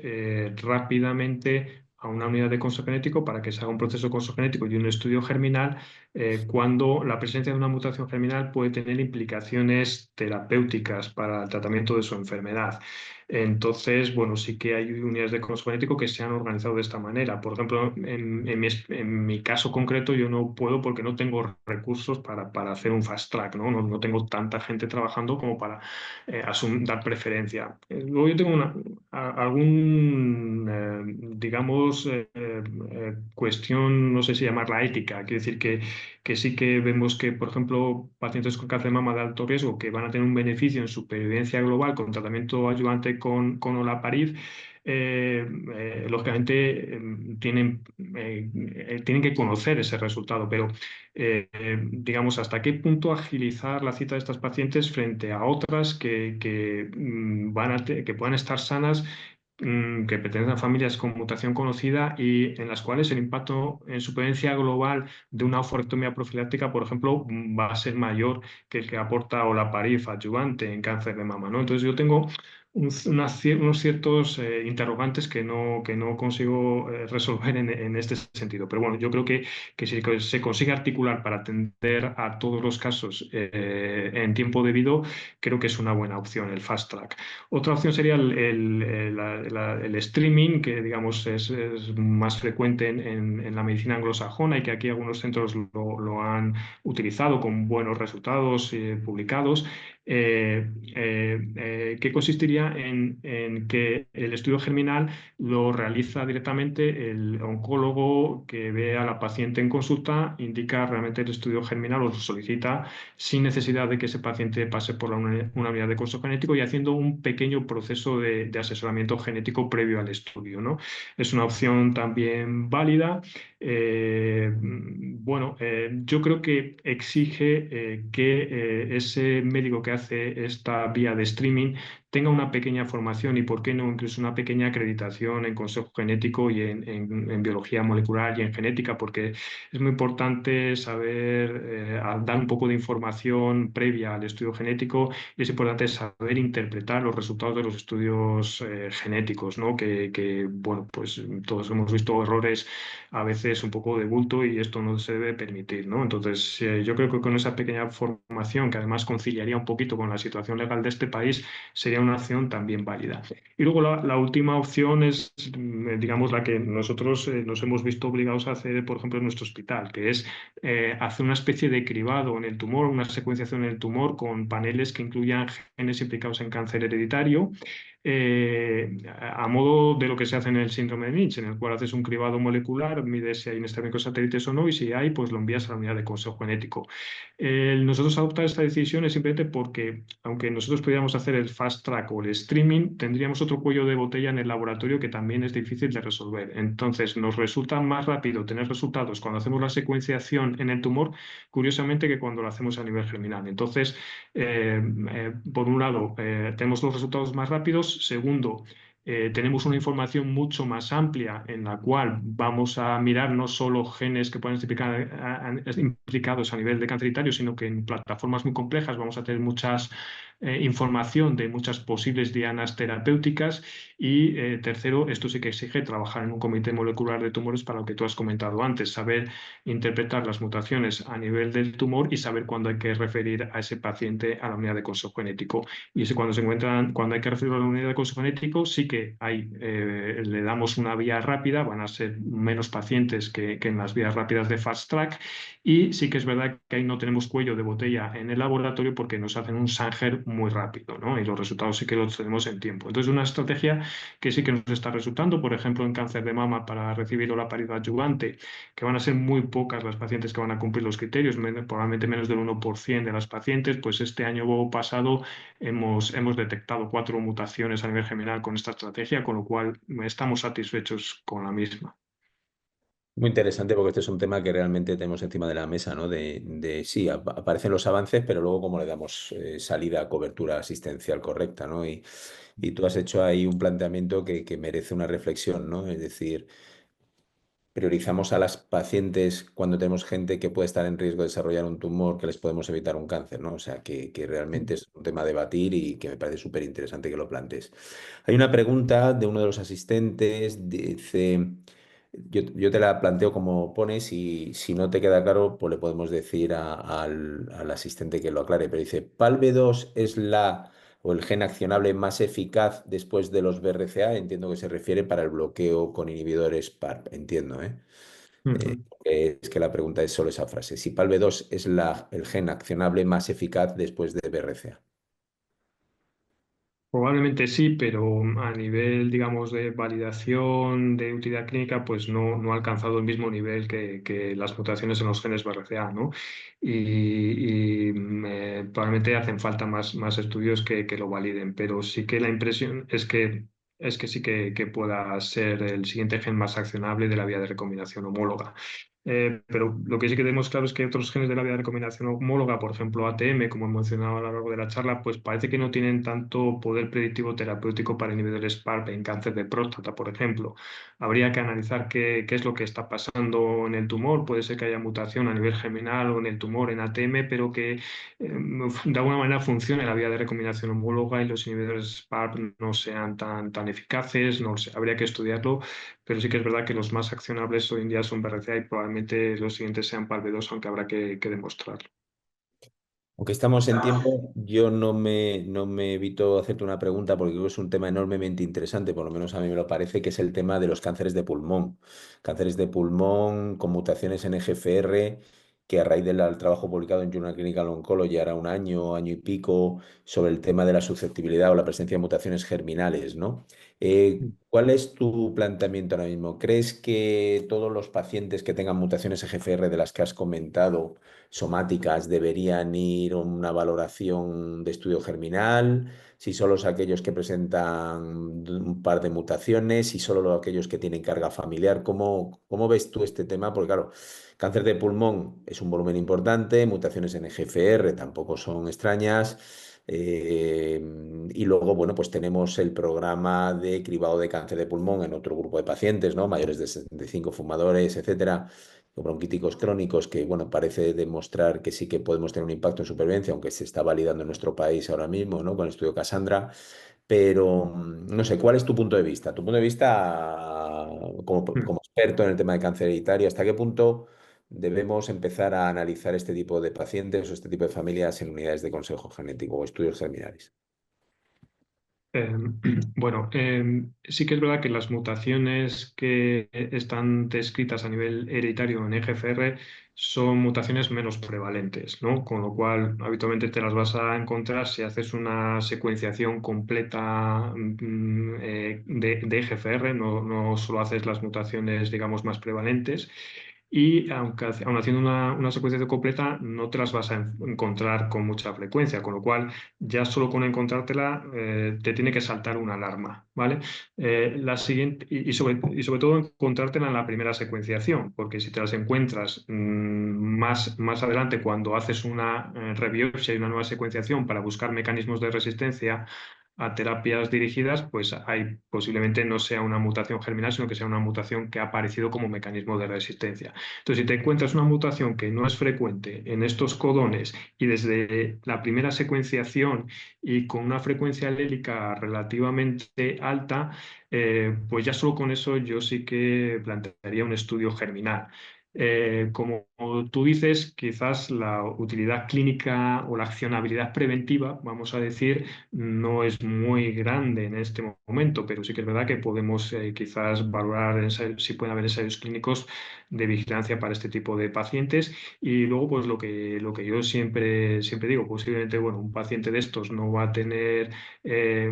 rápidamente a una unidad de consogenético para que se haga un proceso consogenético y un estudio germinal cuando la presencia de una mutación germinal puede tener implicaciones terapéuticas para el tratamiento de su enfermedad. Entonces, bueno, sí que hay unidades de control genético que se han organizado de esta manera. Por ejemplo, en mi caso concreto, yo no puedo porque no tengo recursos para hacer un fast track, ¿no? No tengo tanta gente trabajando como para dar preferencia. Luego yo tengo digamos, cuestión, no sé si llamarla ética. Quiero decir que que sí que vemos que, por ejemplo, pacientes con cáncer de mama de alto riesgo que van a tener un beneficio en supervivencia global con tratamiento adyuvante con olaparib, lógicamente tienen que conocer ese resultado, pero digamos, hasta qué punto agilizar la cita de estas pacientes frente a otras que puedan estar sanas, que pertenecen a familias con mutación conocida y en las cuales el impacto en supervivencia global de una oforectomía profiláctica, por ejemplo, va a ser mayor que el que aporta olaparib adyuvante en cáncer de mama, ¿no? Entonces yo tengo unos ciertos interrogantes que no consigo resolver en este sentido. Pero bueno, yo creo que si se consigue articular para atender a todos los casos en tiempo debido, creo que es una buena opción el fast track. Otra opción sería el streaming, que digamos es más frecuente en la medicina anglosajona y que aquí algunos centros lo han utilizado con buenos resultados publicados. Que consistiría en que el estudio germinal lo realiza directamente el oncólogo que ve a la paciente en consulta, indica realmente el estudio germinal o lo solicita sin necesidad de que ese paciente pase por una unidad de curso genético y haciendo un pequeño proceso de asesoramiento genético previo al estudio, ¿no? Es una opción también válida. Yo creo que exige que ese médico que hace esta vía de streaming tenga una pequeña formación y, ¿por qué no?, incluso una pequeña acreditación en consejo genético y en biología molecular y en genética, porque es muy importante saber dar un poco de información previa al estudio genético y es importante saber interpretar los resultados de los estudios genéticos, ¿no? Bueno, pues todos hemos visto errores a veces un poco de bulto y esto no se debe permitir, ¿no? Entonces, yo creo que con esa pequeña formación, que además conciliaría un poquito con la situación legal de este país, sería una opción también válida. Y luego la última opción es, digamos, la que nosotros nos hemos visto obligados a hacer, por ejemplo, en nuestro hospital, que es hacer una especie de cribado en el tumor, una secuenciación en el tumor con paneles que incluyan genes implicados en cáncer hereditario, a modo de lo que se hace en el síndrome de Lynch, en el cual haces un cribado molecular, mides si hay inestabilidad satélites o no, y si hay, pues lo envías a la unidad de consejo genético. Nosotros adoptar esta decisión es simplemente porque, aunque nosotros pudiéramos hacer el fast track o el streaming, tendríamos otro cuello de botella en el laboratorio que también es difícil de resolver. Entonces, nos resulta más rápido tener resultados cuando hacemos la secuenciación en el tumor, curiosamente, que cuando lo hacemos a nivel germinal. Entonces, por un lado, tenemos los resultados más rápidos. Segundo, tenemos una información mucho más amplia en la cual vamos a mirar no solo genes que pueden estar implicados a nivel de canceritario, sino que en plataformas muy complejas vamos a tener muchas información de muchas posibles dianas terapéuticas. Y tercero, esto sí que exige trabajar en un comité molecular de tumores para lo que tú has comentado antes, saber interpretar las mutaciones a nivel del tumor y saber cuándo hay que referir a ese paciente a la unidad de consejo genético. Y ese cuando hay que referirlo a la unidad de consejo genético, sí que le damos una vía rápida, van a ser menos pacientes que en las vías rápidas de fast track, y sí que es verdad que ahí no tenemos cuello de botella en el laboratorio porque nos hacen un Sanger muy rápido, ¿no? Y los resultados sí que los tenemos en tiempo. Entonces, una estrategia que sí que nos está resultando, por ejemplo, en cáncer de mama para recibir olaparib adyuvante, que van a ser muy pocas las pacientes que van a cumplir los criterios, probablemente menos del 1% de las pacientes, pues este año pasado hemos detectado 4 mutaciones a nivel general con esta estrategia, con lo cual estamos satisfechos con la misma. Muy interesante porque este es un tema que realmente tenemos encima de la mesa, ¿no? Sí, aparecen los avances, pero luego cómo le damos salida, cobertura asistencial correcta, ¿no? Y tú has hecho ahí un planteamiento que merece una reflexión, ¿no? Es decir, priorizamos a las pacientes cuando tenemos gente que puede estar en riesgo de desarrollar un tumor, que les podemos evitar un cáncer, ¿no? O sea, que realmente es un tema a debatir y que me parece súper interesante que lo plantees. Hay una pregunta de uno de los asistentes, dice, yo te la planteo como pones y si no te queda claro, pues le podemos decir al asistente que lo aclare, pero dice, ¿PALB2 es la o el gen accionable más eficaz después de los BRCA? Entiendo que se refiere para el bloqueo con inhibidores PARP, entiendo, ¿eh? Ujú. Es que la pregunta es solo esa frase. Si PALB2 es el gen accionable más eficaz después de BRCA. Probablemente sí, pero a nivel, digamos, de validación de utilidad clínica, pues no ha alcanzado el mismo nivel que las mutaciones en los genes BRCA, ¿no? Probablemente hacen falta más estudios que lo validen, pero sí que la impresión es que sí que pueda ser el siguiente gen más accionable de la vía de recombinación homóloga. Pero lo que sí que tenemos claro es que otros genes de la vía de recombinación homóloga, por ejemplo ATM, como he mencionado a lo largo de la charla, pues parece que no tienen tanto poder predictivo terapéutico para inhibidores PARP en cáncer de próstata, por ejemplo. Habría que analizar qué es lo que está pasando en el tumor. Puede ser que haya mutación a nivel germinal o en el tumor en ATM, pero que de alguna manera funcione la vía de recombinación homóloga y los inhibidores PARP no sean tan eficaces. No lo sé, habría que estudiarlo, pero sí que es verdad que los más accionables hoy en día son BRCA y probablemente los siguientes sean PALB2, aunque habrá que demostrarlo. Aunque estamos en tiempo, yo no me evito hacerte una pregunta porque creo que es un tema enormemente interesante, por lo menos a mí me lo parece, que es el tema de los cánceres de pulmón. Cánceres de pulmón con mutaciones en EGFR, que a raíz del trabajo publicado en Journal Clinical Oncology hará un año, año y pico, sobre el tema de la susceptibilidad o la presencia de mutaciones germinales, ¿no? ¿Cuál es tu planteamiento ahora mismo? ¿Crees que todos los pacientes que tengan mutaciones EGFR de las que has comentado, somáticas, deberían ir a una valoración de estudio germinal? Si solo es aquellos que presentan un par de mutaciones, si solo aquellos que tienen carga familiar, ¿cómo ves tú este tema? Porque claro, cáncer de pulmón es un volumen importante, mutaciones en EGFR tampoco son extrañas. eh, y luego, bueno, pues tenemos el programa de cribado de cáncer de pulmón en otro grupo de pacientes, ¿no? Mayores de 65, fumadores, etcétera, o bronquíticos crónicos, que bueno, parece demostrar que sí que podemos tener un impacto en supervivencia, aunque se está validando en nuestro país ahora mismo, ¿no? Con el estudio Cassandra. Pero no sé, ¿cuál es tu punto de vista? Tu punto de vista como experto en el tema de cáncer hereditario, ¿hasta qué punto debemos empezar a analizar este tipo de pacientes o este tipo de familias en unidades de consejo genético o estudios germinales? Eh, bueno, sí que es verdad que las mutaciones que están descritas a nivel hereditario en EGFR son mutaciones menos prevalentes, ¿no? Con lo cual, habitualmente te las vas a encontrar si haces una secuenciación completa de EGFR, no solo haces las mutaciones, digamos, más prevalentes. Y aun haciendo una secuenciación completa, no te las vas a encontrar con mucha frecuencia, con lo cual ya solo con encontrártela te tiene que saltar una alarma, ¿vale? La siguiente, y sobre todo encontrártela en la primera secuenciación, porque si te las encuentras más adelante cuando haces una rebiopsia y una nueva secuenciación para buscar mecanismos de resistencia a terapias dirigidas, pues hay, posiblemente no sea una mutación germinal, sino que sea una mutación que ha aparecido como mecanismo de resistencia. Entonces, si te encuentras una mutación que no es frecuente en estos codones y desde la primera secuenciación y con una frecuencia alélica relativamente alta, pues ya solo con eso yo sí que plantearía un estudio germinal. Como tú dices, quizás la utilidad clínica o la accionabilidad preventiva, vamos a decir, no es muy grande en este momento, pero sí que es verdad que podemos quizás valorar si pueden haber ensayos clínicos de vigilancia para este tipo de pacientes. Y luego, pues lo que yo siempre digo, posiblemente, bueno, un paciente de estos no va a tener,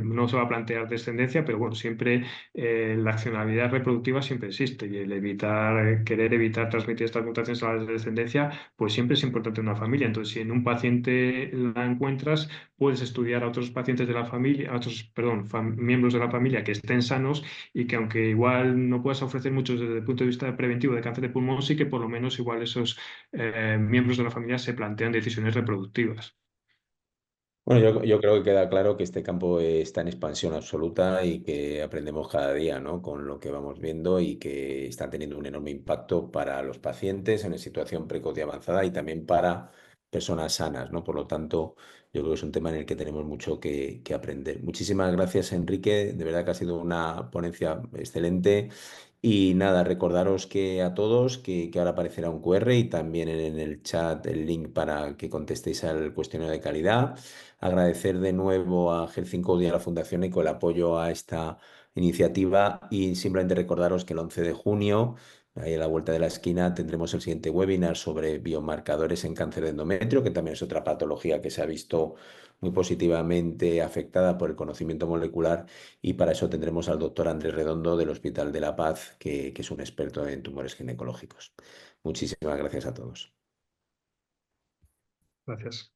no se va a plantear descendencia, pero bueno, siempre la accionabilidad reproductiva siempre existe y el querer evitar transmitir estas mutaciones a la descendencia, pues siempre es importante en una familia. Entonces, si en un paciente la encuentras, puedes estudiar a otros pacientes de la familia, a otros, perdón, miembros de la familia que estén sanos y que aunque igual no puedas ofrecer mucho desde el punto de vista preventivo de cáncer de pulmón, sí que por lo menos igual esos miembros de la familia se plantean decisiones reproductivas. Bueno, yo creo que queda claro que este campo está en expansión absoluta y que aprendemos cada día, ¿no? Con lo que vamos viendo y que está teniendo un enorme impacto para los pacientes en situación precoz y avanzada y también para personas sanas, ¿no? Por lo tanto, yo creo que es un tema en el que tenemos mucho que aprender. Muchísimas gracias, Enrique. De verdad que ha sido una ponencia excelente. Y nada, recordaros que a todos que ahora aparecerá un QR y también en el chat el link para que contestéis al cuestionario de calidad. Agradecer de nuevo a G5 y a la Fundación ECO el apoyo a esta iniciativa y simplemente recordaros que el 11 de junio Ahí a la vuelta de la esquina tendremos el siguiente webinar sobre biomarcadores en cáncer de endometrio, que también es otra patología que se ha visto muy positivamente afectada por el conocimiento molecular. Y para eso tendremos al doctor Andrés Redondo del Hospital de la Paz, que es un experto en tumores ginecológicos. Muchísimas gracias a todos. Gracias.